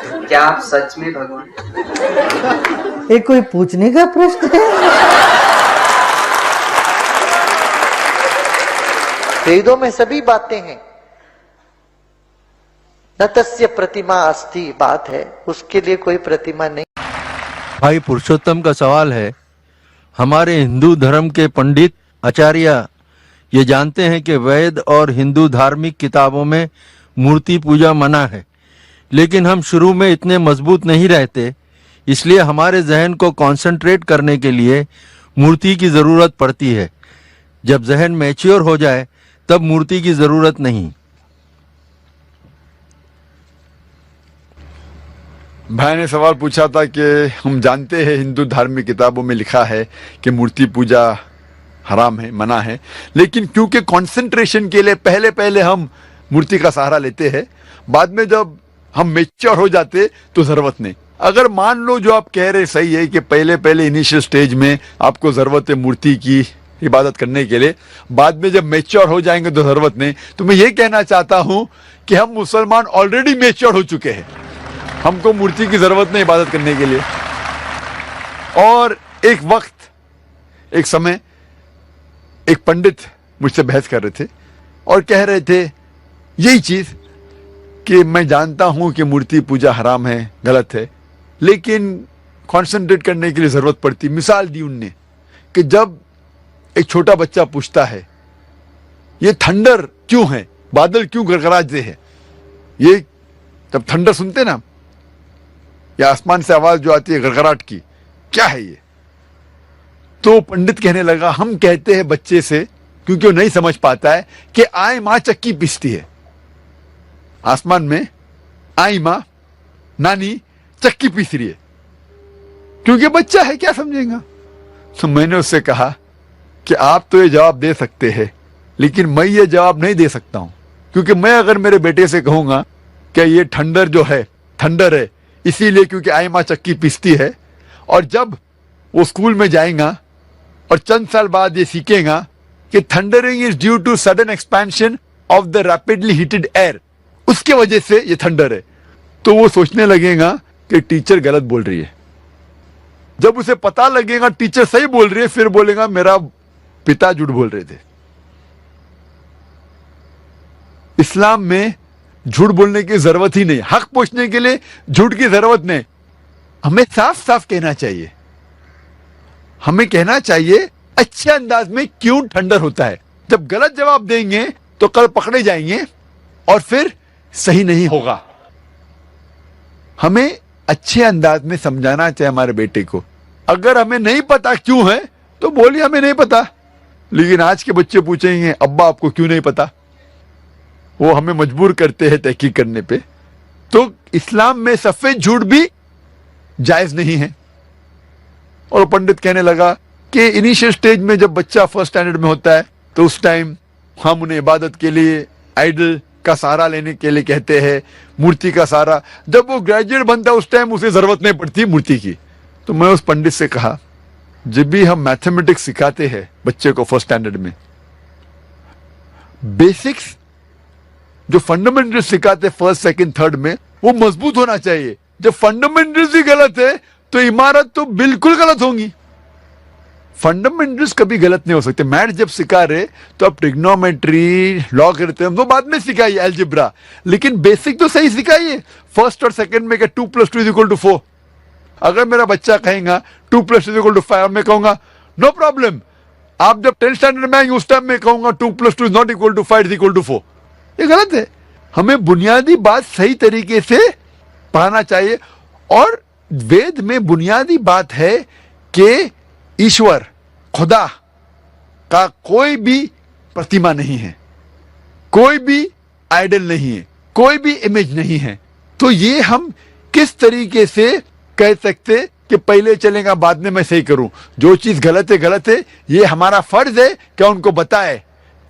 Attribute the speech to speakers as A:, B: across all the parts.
A: क्या आप सच में भगवान?
B: ये कोई पूछने का प्रश्न है?
C: वेदों में सभी बातें हैं। न तस्य प्रतिमा अस्ति, बात है उसके लिए कोई प्रतिमा नहीं।
D: भाई पुरुषोत्तम का सवाल है, हमारे हिंदू धर्म के पंडित आचार्य ये जानते हैं कि वेद और हिंदू धार्मिक किताबों में मूर्ति पूजा मना है, लेकिन हम शुरू में इतने मजबूत नहीं रहते, इसलिए हमारे जहन को कंसंट्रेट करने के लिए मूर्ति की ज़रूरत पड़ती है। जब जहन मैच्योर हो जाए तब मूर्ति की ज़रूरत नहीं।
E: भाई ने सवाल पूछा था कि हम जानते हैं हिंदू धार्मिक किताबों में लिखा है कि मूर्ति पूजा हराम है, मना है, लेकिन क्योंकि कंसंट्रेशन के लिए पहले पहले हम मूर्ति का सहारा लेते हैं, बाद में जब हम मैच्योर हो जाते तो जरूरत नहीं। अगर मान लो जो आप कह रहे सही है कि पहले पहले इनिशियल स्टेज में आपको जरूरत है मूर्ति की इबादत करने के लिए, बाद में जब मैच्योर हो जाएंगे तो जरूरत नहीं, तो मैं ये कहना चाहता हूं कि हम मुसलमान ऑलरेडी मैच्योर हो चुके हैं, हमको मूर्ति की जरूरत नहीं इबादत करने के लिए। और एक वक्त, एक समय एक पंडित मुझसे बहस कर रहे थे और कह रहे थे यही चीज कि मैं जानता हूं कि मूर्ति पूजा हराम है, गलत है, लेकिन कंसंट्रेट करने के लिए जरूरत पड़ती। मिसाल दी उनने कि जब एक छोटा बच्चा पूछता है ये थंडर क्यों है, बादल क्यों गड़गड़ाते हैं, ये जब थंडर सुनते ना, या आसमान से आवाज जो आती है गड़गड़ाहट की, क्या है ये? तो पंडित कहने लगा हम कहते हैं बच्चे से, क्योंकि वो नहीं समझ पाता है, कि आई मां चक्की पीसती है। आसमान में आई मां, नानी चक्की पीस रही है, क्योंकि बच्चा है, क्या समझेगा? तो मैंने उससे कहा कि आप तो ये जवाब दे सकते हैं, लेकिन मैं ये जवाब नहीं दे सकता हूं, क्योंकि मैं अगर मेरे बेटे से कहूंगा कि ये ठंडर जो है ठंडर है इसीलिए क्योंकि आई मां चक्की पीसती है, और जब वो स्कूल में जाएगा और चंद साल बाद ये सीखेगा कि thundering is due to sudden expansion of the rapidly heated air, उसके वजह से ये थंडर है, तो वो सोचने लगेगा कि टीचर गलत बोल रही है। जब उसे पता लगेगा टीचर सही बोल रही है, फिर बोलेगा मेरा पिता झूठ बोल रहे थे। इस्लाम में झूठ बोलने की जरूरत ही नहीं, हक पूछने के लिए झूठ की जरूरत नहीं। हमें साफ साफ कहना चाहिए, हमें कहना चाहिए अच्छे अंदाज में क्यों ठंडर होता है। जब गलत जवाब देंगे तो कल पकड़े जाएंगे और फिर सही नहीं होगा। हमें अच्छे अंदाज में समझाना चाहिए हमारे बेटे को। अगर हमें नहीं पता क्यों है तो बोलिए हमें नहीं पता, लेकिन आज के बच्चे पूछेंगे अब्बा आपको क्यों नहीं पता, वो हमें मजबूर करते हैं तहकीक करने पे। तो इस्लाम में सफेद झूठ भी जायज नहीं है। और पंडित कहने लगा कि इनिशियल स्टेज में जब बच्चा फर्स्ट स्टैंडर्ड में होता है तो उस टाइम हम उन्हें इबादत के लिए आइडल का सहारा लेने के लिए कहते हैं, मूर्ति का सहारा। जब वो ग्रेजुएट बनता है उस टाइम उसे जरूरत नहीं पड़ती मूर्ति की। तो मैं उस पंडित से कहा जब भी हम मैथमेटिक्स सिखाते हैं बच्चे को फर्स्ट स्टैंडर्ड में, बेसिक्स जो फंडामेंटल्स सिखाते फर्स्ट सेकंड थर्ड में, वो मजबूत होना चाहिए। जब फंडामेंटल्स ही गलत है तो इमारत तो बिल्कुल गलत होंगी। फंडामेंटल्स कभी गलत नहीं हो सकते। मैथ जब सिखा रहे तो आप ट्रिग्नोमेट्री, लॉगरिथम तो बाद में सिखाइए, अलजेब्रा, लेकिन बेसिक तो सही सिखाइए। फर्स्ट और सेकंड में 2 + 2 = 4। अगर मेरा बच्चा कहेगा 2 + 2 = 5, मैं कहूंगा नो प्रॉब्लम। आप जब 10th स्टैंडर्ड में आएंगे उस टाइम में कहूंगा 2 + 2 = 5 = 4। ये गलत है। हमें बुनियादी बात सही तरीके से पढ़ाना चाहिए। और वेद में बुनियादी बात है कि ईश्वर, खुदा का कोई भी प्रतिमा नहीं है, कोई भी आइडल नहीं है, कोई भी इमेज नहीं है। तो ये हम किस तरीके से कह सकते कि पहले चलेगा बाद में मैं सही करूं? जो चीज गलत है, ये हमारा फर्ज है कि उनको बताए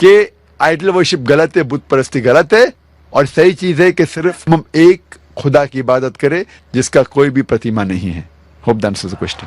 E: कि आइडल वर्शिप गलत है, बुत परस्ती गलत है, और सही चीज है कि सिर्फ हम एक खुदा की इबादत करें जिसका कोई भी प्रतिमा नहीं है। Hope that answers the question.